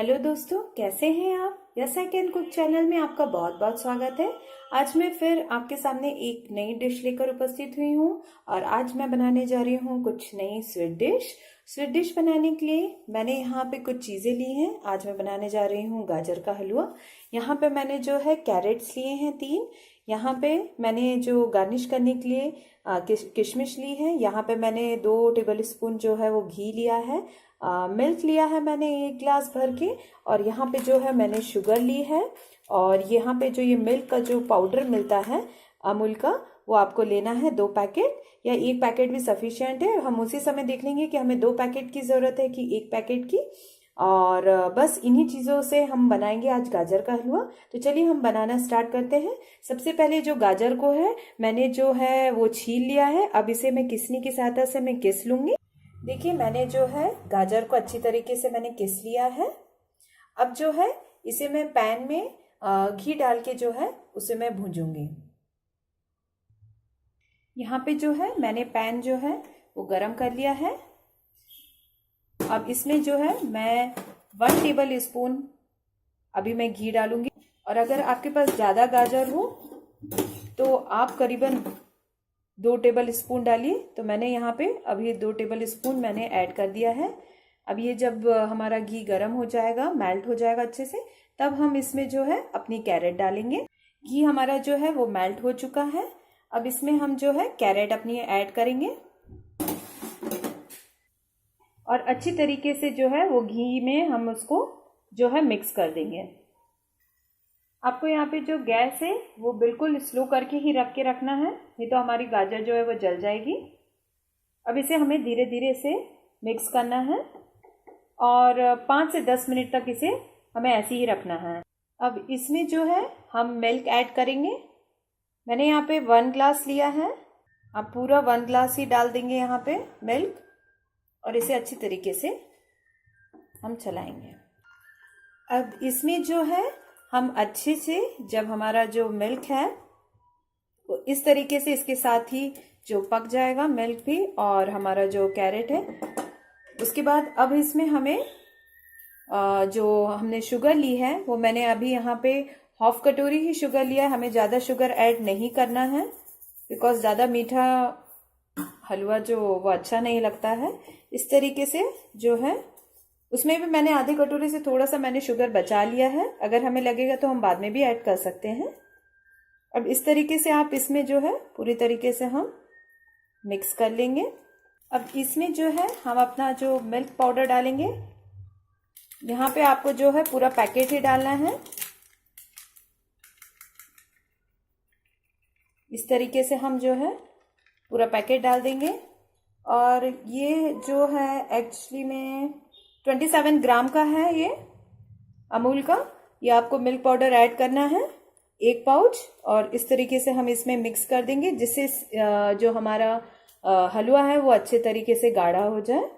Hello दोस्तों, कैसे हैं आप? Yes I can cook channel में आपका बहुत बहुत स्वागत है। आज मैं फिर आपके सामने एक नई डिश लेकर उपस्थित हुई हूँ और आज मैं बनाने जा रही हूँ कुछ नई स्वीट डिश। स्वीट डिश बनाने के लिए मैंने यहाँ पे कुछ चीज़ें ली हैं। आज मैं बनाने जा रही हूँ गाजर का हलवा। यहाँ पे मैंने जो है कैरेट्स लिए हैं 3। यहाँ पे मैंने जो गार्निश करने के लिए किशमिश ली है। यहाँ पे मैंने 2 टेबल स्पून जो है वो घी लिया है। मिल्क लिया है मैंने 1 ग्लास भर के। और यहाँ पे जो है मैंने शुगर ली है। और यहाँ पे जो ये मिल्क का जो पाउडर मिलता है अमूल का, वो आपको लेना है 2 पैकेट या 1 पैकेट भी सफिशिएंट है। हम उसी समय देख लेंगे कि हमें 2 पैकेट की ज़रूरत है कि 1 पैकेट की। और बस इन्हीं चीज़ों से हम बनाएंगे आज गाजर का हलवा। तो चलिए हम बनाना स्टार्ट करते हैं। सबसे पहले जो गाजर को है मैंने जो है वो छील लिया है। अब इसे मैं किसनी की सहायता से मैं किस लूँगी। देखिए, मैंने जो है गाजर को अच्छी तरीके से मैंने किस लिया है। अब जो है इसे मैं पैन में घी डाल के जो है उसे मैं भूंजूंगी। यहाँ पे जो है मैंने पैन जो है वो गरम कर लिया है। अब इसमें जो है मैं 1 टेबल स्पून अभी मैं घी डालूंगी। और अगर आपके पास ज़्यादा गाजर हो तो आप करीबन 2 टेबल स्पून डालिए। तो मैंने यहाँ पे अभी 2 टेबल स्पून मैंने ऐड कर दिया है। अब ये जब हमारा घी गर्म हो जाएगा, मेल्ट हो जाएगा अच्छे से, तब हम इसमें जो है अपनी कैरेट डालेंगे। घी हमारा जो है वो मेल्ट हो चुका है। अब इसमें हम जो है कैरेट अपनी ऐड करेंगे और अच्छी तरीके से जो है वो घी में हम उसको जो है मिक्स कर देंगे। आपको यहाँ पे जो गैस है वो बिल्कुल स्लो करके ही रख के रखना है, नहीं तो हमारी गाजर जो है वो जल जाएगी। अब इसे हमें धीरे धीरे से मिक्स करना है और 5 से 10 मिनट तक इसे हमें ऐसे ही रखना है। अब इसमें जो है हम मिल्क ऐड करेंगे। मैंने यहाँ पे 1 ग्लास लिया है। आप पूरा 1 ग्लास ही डाल देंगे यहाँ पे मिल्क और इसे अच्छी तरीके से हम चलाएंगे। अब इसमें जो है हम अच्छे से, जब हमारा जो मिल्क है वो इस तरीके से इसके साथ ही जो पक जाएगा मिल्क भी और हमारा जो कैरेट है, उसके बाद अब इसमें हमें जो हमने शुगर ली है वो मैंने अभी यहाँ पे 1/2 कटोरी ही शुगर लिया है। हमें ज़्यादा शुगर ऐड नहीं करना है बिकॉज ज़्यादा मीठा हलवा जो वो अच्छा नहीं लगता है। इस तरीके से जो है उसमें भी मैंने आधे कटोरी से थोड़ा सा मैंने शुगर बचा लिया है। अगर हमें लगेगा तो हम बाद में भी ऐड कर सकते हैं। अब इस तरीके से आप इसमें जो है पूरी तरीके से हम मिक्स कर लेंगे। अब इसमें जो है हम अपना जो मिल्क पाउडर डालेंगे। यहाँ पे आपको जो है पूरा पैकेट ही डालना है। इस तरीके से हम जो है पूरा पैकेट डाल देंगे। और ये जो है एक्चुअली में 27 ग्राम का है ये अमूल का। ये आपको मिल्क पाउडर ऐड करना है 1 पाउच। और इस तरीके से हम इसमें मिक्स कर देंगे जिससे जो हमारा हलवा है वो अच्छे तरीके से गाढ़ा हो जाए।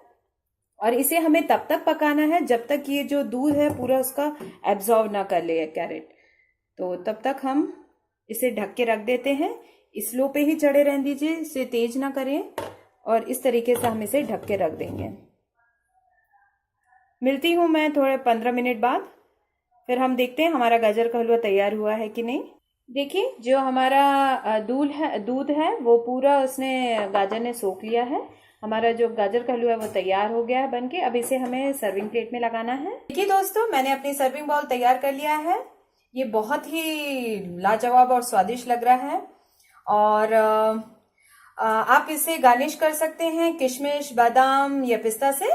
और इसे हमें तब तक पकाना है जब तक ये जो दूध है पूरा उसका एब्जॉर्ब ना कर ले कैरेट। तो तब तक हम इसे ढक के रख देते हैं। स्लो पे ही चढ़े रहने दीजिए, इसे तेज ना करें। और इस तरीके से हम इसे ढक के रख देंगे। मिलती हूँ मैं थोड़े 15 मिनट बाद। फिर हम देखते हैं हमारा गाजर का हलवा तैयार हुआ है कि नहीं। देखिए, जो हमारा दूध है वो पूरा उसने गाजर ने सोख लिया है। हमारा जो गाजर का हलवा है वो तैयार हो गया है बनके। अब इसे हमें सर्विंग प्लेट में लगाना है। देखिए दोस्तों, मैंने अपनी सर्विंग बाउल तैयार कर लिया है। ये बहुत ही लाजवाब और स्वादिष्ट लग रहा है। और आप इसे गार्निश कर सकते हैं किशमिश, बादाम या पिस्ता से।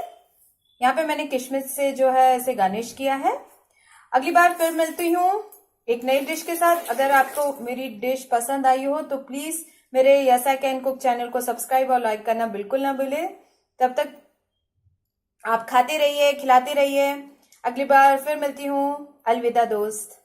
यहाँ पे मैंने किशमिश से जो है इसे गार्निश किया है। अगली बार फिर मिलती हूँ एक नई डिश के साथ। अगर आपको मेरी डिश पसंद आई हो तो प्लीज मेरे yes I can cook channel को सब्सक्राइब और लाइक करना बिल्कुल ना भूलें। तब तक आप खाते रहिए, खिलाते रहिए। अगली बार फिर मिलती हूँ। अलविदा दोस्त।